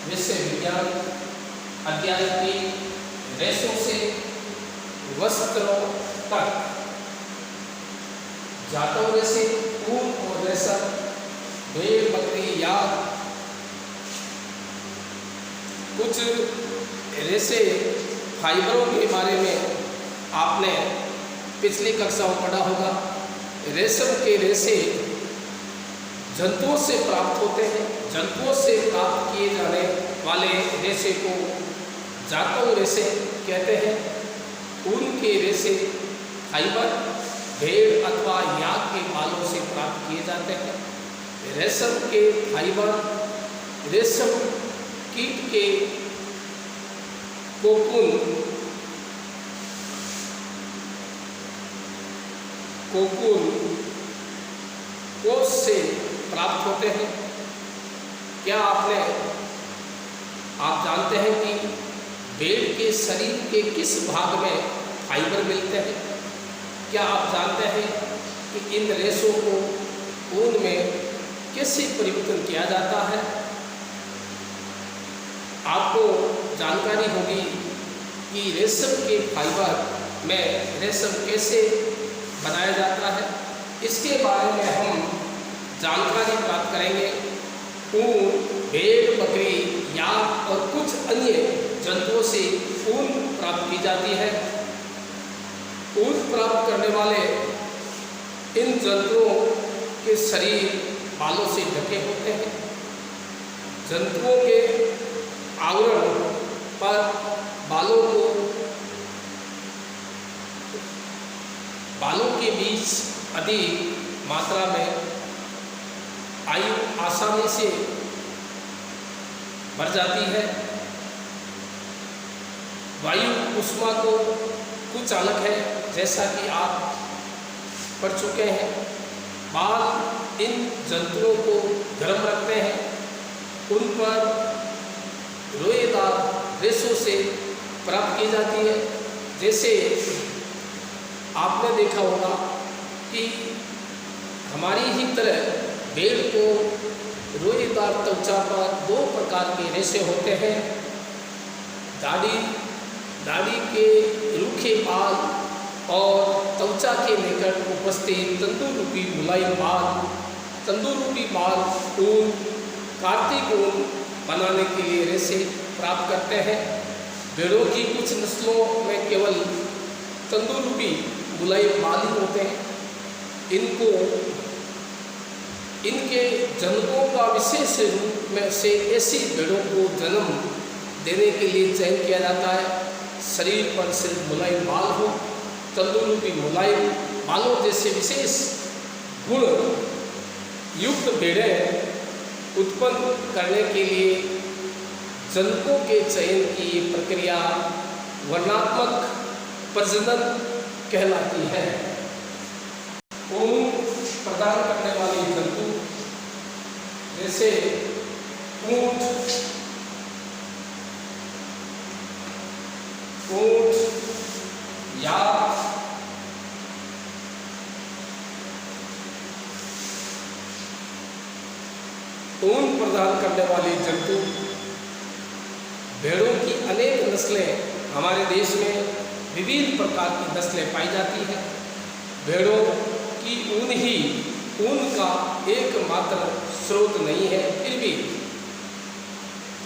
विषय विज्ञान अध्ययन की रेशों से वस्त्रों तक, जातों रेशे, ऊन और रेशम, भेड़ बकरी या कुछ रेशे फाइबरों के बारे में आपने पिछली कक्षा में पढ़ा होगा। रेशम के रेशे जंतुओं से प्राप्त होते हैं। जंतुओं से प्राप्त किए जाने वाले रेशे को जातों रेशे कहते हैं। ऊन के रेशे फाइबर भेड़ अथवा याक के बालों से प्राप्त किए जाते हैं। रेशम के फाइबर रेशम कीट के कोकून कोश से प्राप्त होते हैं। क्या आप जानते हैं कि भेड़ के शरीर के किस भाग में फाइबर मिलते हैं? क्या आप जानते हैं कि इन रेशों को ऊन में कैसे परिवर्तन किया जाता है? आपको जानकारी होगी कि रेशम के फाइबर में रेशम कैसे बनाया जाता है। इसके बारे में हम जानकारी प्राप्त करेंगे। ऊन भेड़ बकरी याक और कुछ अन्य जंतुओं से ऊन प्राप्त की जाती है। ऊन प्राप्त करने वाले इन जंतुओं के शरीर बालों से ढके होते हैं। जंतुओं के आवरण पर बालों के बीच अधिक मात्रा में आयु आसानी से बढ़ जाती है। वायु ऊष्मा को कुचालक है, जैसा कि आप पढ़ चुके हैं। बाल इन जंतुओं को गर्म रखते हैं। उन पर रोएदार रेशों से प्राप्त की जाती है। जैसे आपने देखा होगा कि हमारी ही तरह भेड़ को रोएदार त्वचा पर 2 प्रकार के रेशे होते हैं। दाढ़ी के रूखे बाल और त्वचा के निकट उपस्थित तंदूर रूपी मुलायम बाल। तंदूर रूपी बाल ऊन कार्तिक ऊन बनाने के लिए रेशे प्राप्त करते हैं। भेड़ों की कुछ नस्लों में केवल तंदूर रूपी मुलायम बाल ही होते हैं। इनके जनकों का विशेष रूप में से ऐसी भेड़ों को जन्म देने के लिए चयन किया जाता है। शरीर पर सिर्फ मुलायम बाल हो। तंदूर रूपी मुलायम बालों जैसे विशेष गुण युक्त भेड़ें उत्पन्न करने के लिए जनकों के चयन की प्रक्रिया वर्णात्मक प्रजनन कहलाती है। ऊन प्रदान करने वाले जंतु जैसे ऊंट या ऊन प्रदान करने वाले जंतु भेड़ों की अनेक नस्लें हमारे देश में विभिन्न प्रकार की नस्लें पाई जाती हैं। भेड़ों की ऊन का एकमात्र स्रोत नहीं है।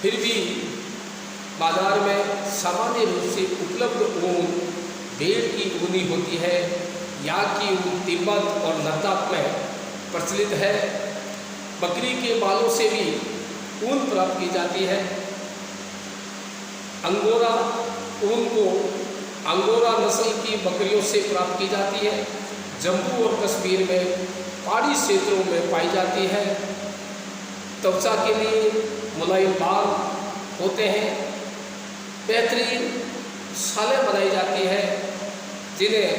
फिर भी बाजार में सामान्य रूप से उपलब्ध ऊन भेड़ की ऊनी होती है। याक की ऊन तिब्बत और लद्दाख में प्रचलित है। बकरी के बालों से भी ऊन प्राप्त की जाती है। अंगोरा ऊन को अंगोरा नस्ल की बकरियों से प्राप्त की जाती है। जम्मू और कश्मीर में पहाड़ी क्षेत्रों में पाई जाती है। त्वचा के लिए मुलायम बाल होते हैं। बेहतरीन सालें बनाई जाती है, जिन्हें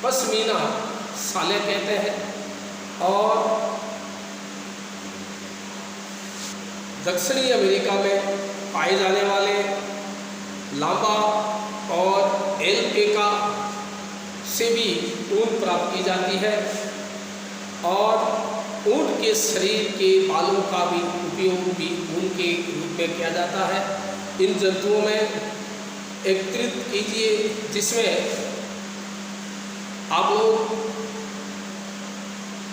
पश्मीना सालें कहते हैं। और दक्षिणी अमेरिका में पाए जाने वाले लांबा और एल्पेका से भी ऊन प्राप्त की जाती है। और ऊंट के शरीर के बालों का भी उपयोग भी ऊन के रूप में किया जाता है। इन जंतुओं में एकत्रित कीजिए जिसमें आप लोग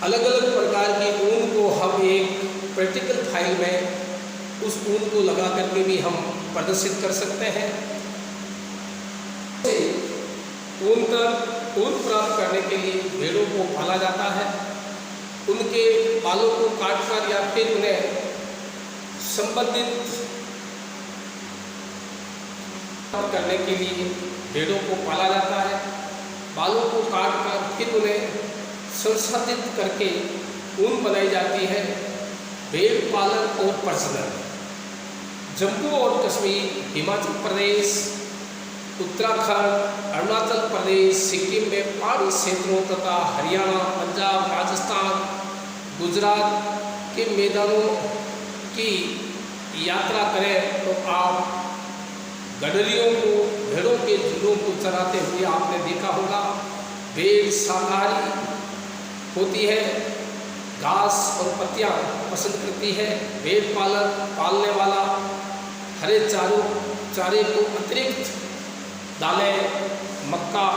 अलग अलग प्रकार की ऊन को हम एक प्रैक्टिकल फाइल में उस ऊन को लगा करके भी हम प्रदर्शित कर सकते हैं। ऊन प्राप्त करने के लिए भेड़ों को पाला जाता है। उनके बालों को काटकर या फिर उन्हें संबंधित करने के लिए भेड़ों को पाला जाता है। बालों को काटकर फिर उन्हें संसाधित करके ऊन बनाई जाती है। भेड़ पालन और प्रजनन जम्मू और कश्मीर, हिमाचल प्रदेश, उत्तराखंड, अरुणाचल प्रदेश, सिक्किम में पहाड़ी क्षेत्रों तथा हरियाणा, पंजाब, राजस्थान, गुजरात के मैदानों की यात्रा करें तो आप गडरियों को, भेड़ों के झुंडों को चराते हुए आपने देखा होगा। भेड़ शाकाहारी होती है, घास और पत्तियां पसंद करती है। भेड़ पालने वाला हरे चारे को अतिरिक्त दालें, मक्का,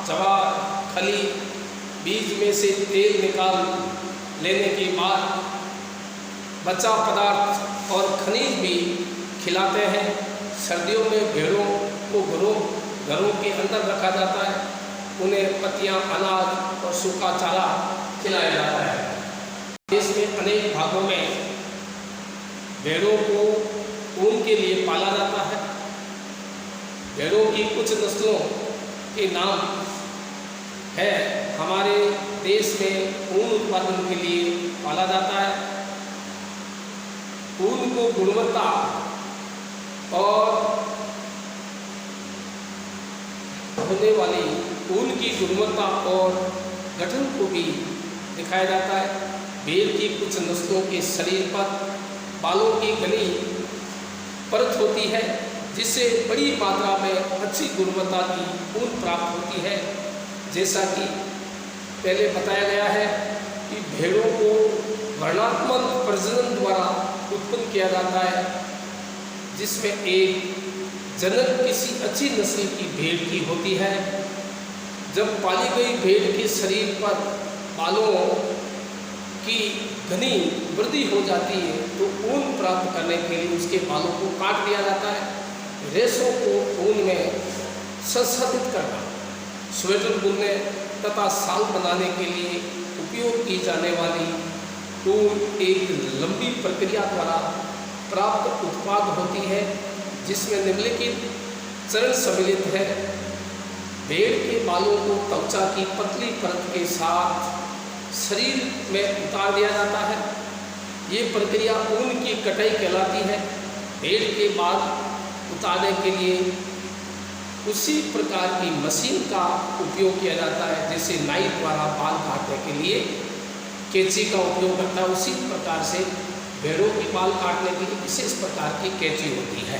जवार, खली, बीज में से तेल निकाल लेने के बाद बचा पदार्थ और खनिज भी खिलाते हैं। सर्दियों में भेड़ों को घरों के अंदर रखा जाता है। उन्हें पत्तियां, अनाज और सूखा चारा खिलाया जाता है। देश में अनेक भागों में भेड़ों को ऊन के लिए पाला जाता है। भेड़ों की कुछ नस्लों के नाम है। हमारे देश में ऊन उत्पादन के लिए पाला जाता है। ऊन को गुणवत्ता और होने वाली ऊन की गुणवत्ता और गठन को भी दिखाया जाता है। भेड़ की कुछ नस्लों के शरीर पर बालों की घनी परत होती है जिससे बड़ी मात्रा में अच्छी गुणवत्ता की ऊन प्राप्त होती है। जैसा कि पहले बताया गया है कि भेड़ों को वर्णात्मक प्रजनन द्वारा उत्पन्न किया जाता है, जिसमें एक जनक किसी अच्छी नस्ल की भेड़ की होती है। जब पाली गई भेड़ के शरीर पर बालों की घनी वृद्धि हो जाती है तो ऊन प्राप्त करने के लिए उसके बालों को काट दिया जाता है। रेशों को ऊन में संसाधित करना, स्वेटर बुनने तथा शाल बनाने के लिए उपयोग की जाने वाली ऊन एक लंबी प्रक्रिया द्वारा प्राप्त उत्पाद होती है जिसमें निम्नलिखित चरण सम्मिलित है। भेड़ के बालों को त्वचा की पतली परत के साथ शरीर में उतार दिया जाता है। ये प्रक्रिया ऊन की कटाई कहलाती है। भेड़ के बाल उतारने के लिए उसी प्रकार की मशीन का उपयोग किया जाता है जैसे नाई द्वारा बाल काटने के लिए कैंची का उपयोग करता है। उसी प्रकार से भेड़ों के बाल काटने के लिए विशेष प्रकार की कैंची होती है।